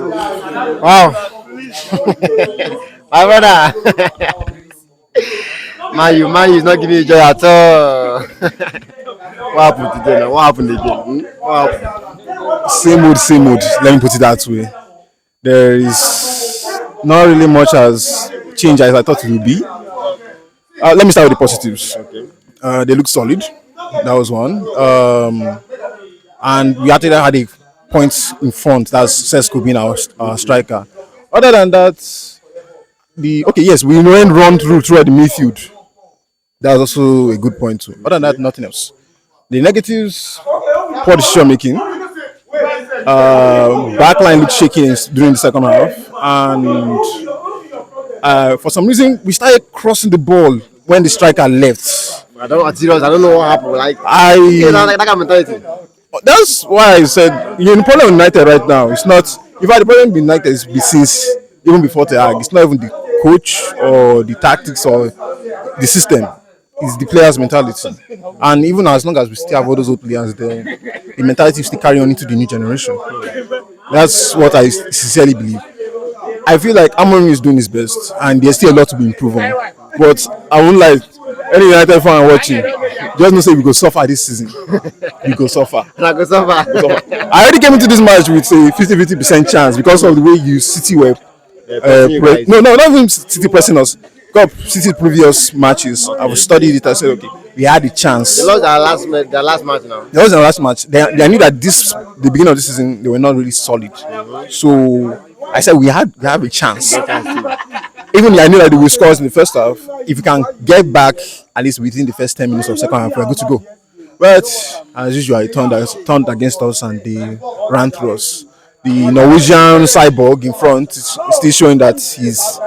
Wow, my brother, man, you is not giving you joy at all. What happened today? Now? What happened again? What happened? Same old, same old. Let me put it that way. There is not really much as change as I thought it would be. Let me start with the positives. Okay. They look solid. That was one. And we actually had a point in front. That's Sesko being our striker. Other than that, the okay, yes, we went run through the midfield. That was also a good point too. Other than that, nothing else. The negatives, poor decision making. Backline looked shaky during the second half, and for some reason we started crossing the ball when the striker left. I don't know. Serious. I don't know what happened. Like, I like that kind of mentality. That's why I said you're in problem with United right now. It's not. If I had the problem with United, it's since even before the Hag. It's not even the coach or the tactics or the system. It's the players' mentality. And even as long as we still have all those old players there, the mentality still carry on into the new generation. That's what I sincerely believe. I feel like Amorim is doing his best, and there's still a lot to be improved on. But I won't like any United fan watching. Just not say we go suffer this season. We go suffer. Like, go suffer. I already came into this match with a 50% chance because of the way you City were. Not even City pressing us. Got City previous matches. I've studied it. I said, okay, we had a chance. They lost their last match now. They lost their last match. They knew that the beginning of this season, they were not really solid. So I said we have a chance. Even I knew that they will score in the first half. If we can get back at least within the first 10 minutes of second half, we're good to go. But as usual, it turned against us and they ran through us. The Norwegian cyborg in front is still showing that he's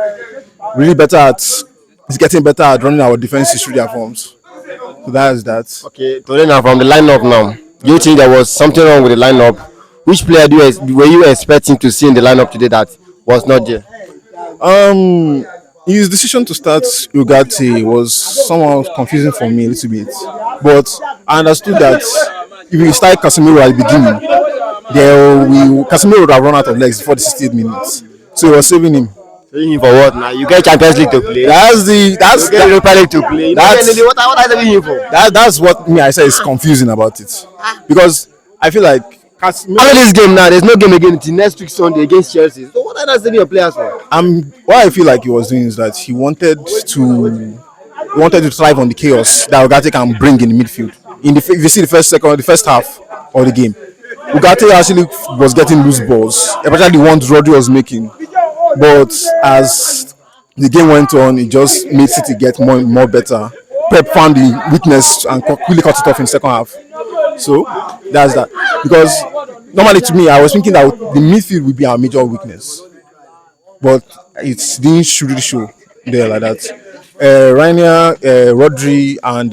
really he's getting better at running our defenses through their forms. So that's that. Okay, today now from the lineup now, do you think there was something wrong with the lineup? Which player were you expecting to see in the lineup today that was not there? His decision to start Ugarte was somehow confusing for me a little bit. But I understood that if we start Casemiro at the beginning, Casemiro would have run out of legs before the 68 minutes. So he was saving him. Saving him for what now? You get Champions League to play. That's Europa League to play. What are you saving him for? That's what me I say is confusing about it. Because I feel like Casemiro. After this game now, there's no game again until next week Sunday against Chelsea. So what are you saving your players for? What I feel like he was doing is that he wanted to thrive on the chaos that Ugarte can bring in the midfield. If you see the first half of the game, Ugarte actually was getting loose balls, especially the ones Rodri was making. But as the game went on, it just made City get more and more better. Pep found the weakness and quickly cut it off in the second half. So that's that. Because normally to me, I was thinking that the midfield would be our major weakness. But it didn't really show there like that. Rainier, Rodri, and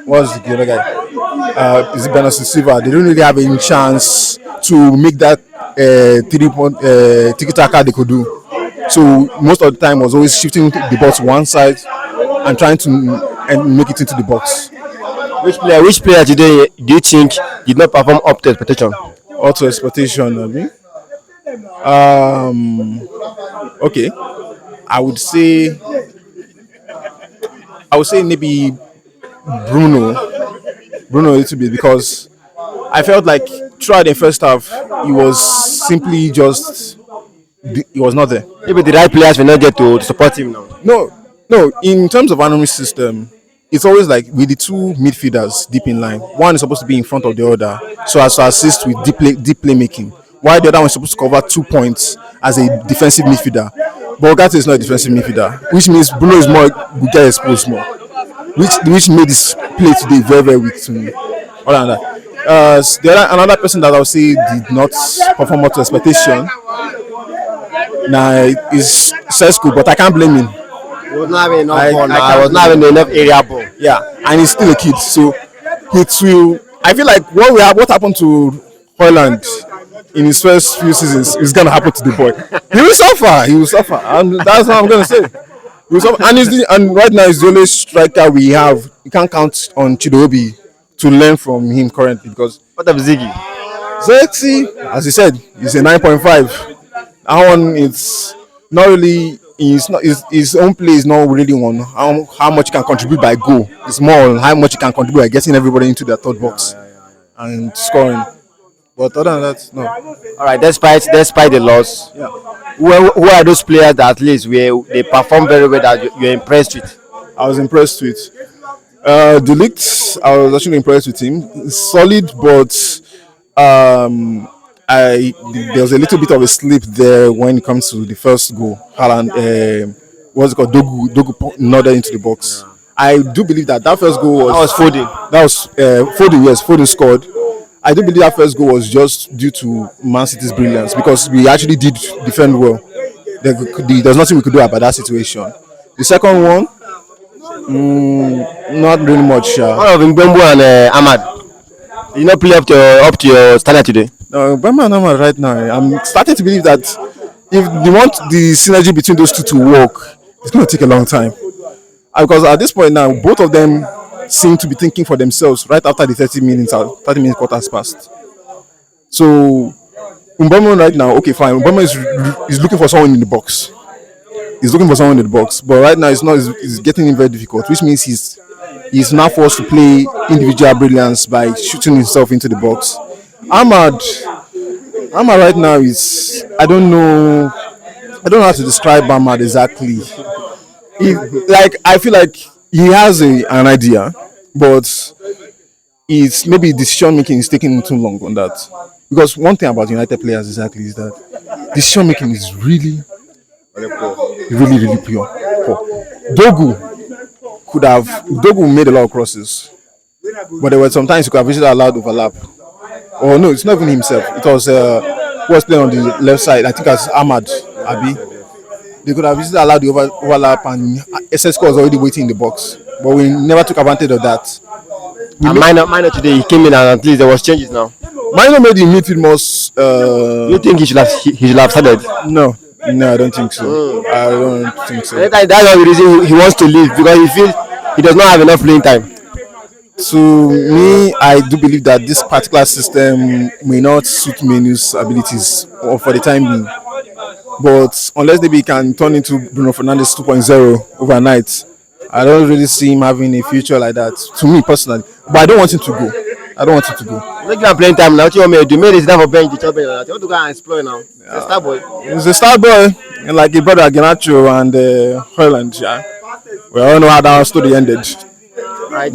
what's the other guy? Is it Bernardo Silva? They don't really have any chance to make that tiki-taka they could do. So most of the time was always shifting the ball to one side and trying to make it into the box. Which player today do you think did not perform up to expectation? Up to expectation, I mean. Okay. I would say maybe Bruno a little bit because I felt like throughout the first half he was simply he was not there. Maybe the right players will not get to support him now. No. In terms of Anomy's system, it's always like with the two midfielders deep in line. One is supposed to be in front of the other, so as to assist with deep playmaking. While the other one is supposed to cover 2 points as a defensive midfielder. But Ugarte is not a defensive midfielder, which means Bruno is will get exposed more. Which made this play today very, very weak to me. Other than that. Another person that I would say did not perform up to expectation is Sesko, but I can't blame him. He was not having enough ball. I was not having enough area ball. Yeah, and he's still a kid, so I feel like what happened to Hoyland in his first few seasons is gonna happen to the boy. He will suffer, and that's what I'm gonna say. He will suffer. And right now he's the only striker we have. You can't count on Chidobe to learn from him currently because what of Ziggy? Zexi, as he said, he's a 9.5. That one, it's not really. It's not his own play is not really on how much he can contribute by goal. It's more on how much he can contribute by getting everybody into their third box and scoring. But other than that, no. All right, despite the loss, Yeah. who are those players that at least where they perform very well that you're impressed with? I was impressed with. Delict, I was actually impressed with him. Solid, but um, there was a little bit of a slip there when it comes to the first goal. Haaland, what's it called? Dogu nodded into the box. I do believe that first goal was That was Foden. that was Foden. Yes, Foden scored. I do believe that first goal was just due to Man City's brilliance because we actually did defend well. There's nothing we could do about that situation. The second one, not really much. One of Mbembo and Ahmad. Did you not play up to your standard today? Bama and Ahmad right now, I'm starting to believe that if you want the synergy between those two to work, it's going to take a long time. Because at this point now, both of them seem to be thinking for themselves right after the 30 minutes quarters passed. So, Mbama right now, okay, fine. Mbama is looking for someone in the box. He's looking for someone in the box, but right now it's getting very difficult, which means he's now forced to play individual brilliance by shooting himself into the box. Ahmad right now is I don't know how to describe Ahmad exactly. I feel like he has an idea, but it's maybe decision making is taking too long on that. Because one thing about United players exactly is that decision making is really really poor. Dogu made a lot of crosses, but there were sometimes he could have visited allowed overlap. Oh no, it's not even himself. It was who was playing on the left side. I think as Ahmad Abi. They could have visited allowed the overlap and SSC was already waiting in the box, but we never took advantage of that. And minor today he came in and at least there was changes now. Minor made the midfield most. You think he should have started? No, I don't think so. I don't think so. That's the reason he wants to leave because he feels he does not have enough playing time. To me, I do believe that this particular system may not suit Menu's abilities or for the time being. But unless maybe he can turn into Bruno Fernandes 2.0 overnight, I don't really see him having a future like that. To me personally, but I don't want him to go. Make you playing time now. What you want me to do? Maybe it's time for bench the champion. You want to go and explore now? It's a star boy. He's a star boy, and like his brother Garnacho and Hoyland. Yeah, we all know how that story ended. Right.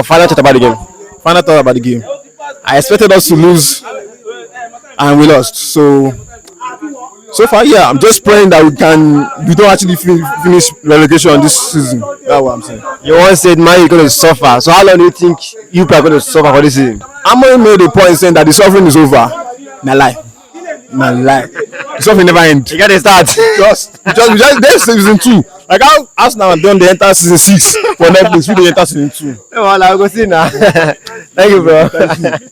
Final thought about the game. Final thought about the game. I expected us to lose, and we lost. So far, yeah, I'm just praying that we don't actually finish relegation this season. That's what I'm saying. You once said man you're going to suffer. So how long do you think you are going to suffer for this season? Amorim made a point saying that the suffering is over. Na lie. The suffering never ends. You got to start. just there's season 2. Like how Arsenal have done the entire season 6 for Netflix. We dey enter season 2. Well, I'll go see now. Thank you, bro. Thank you.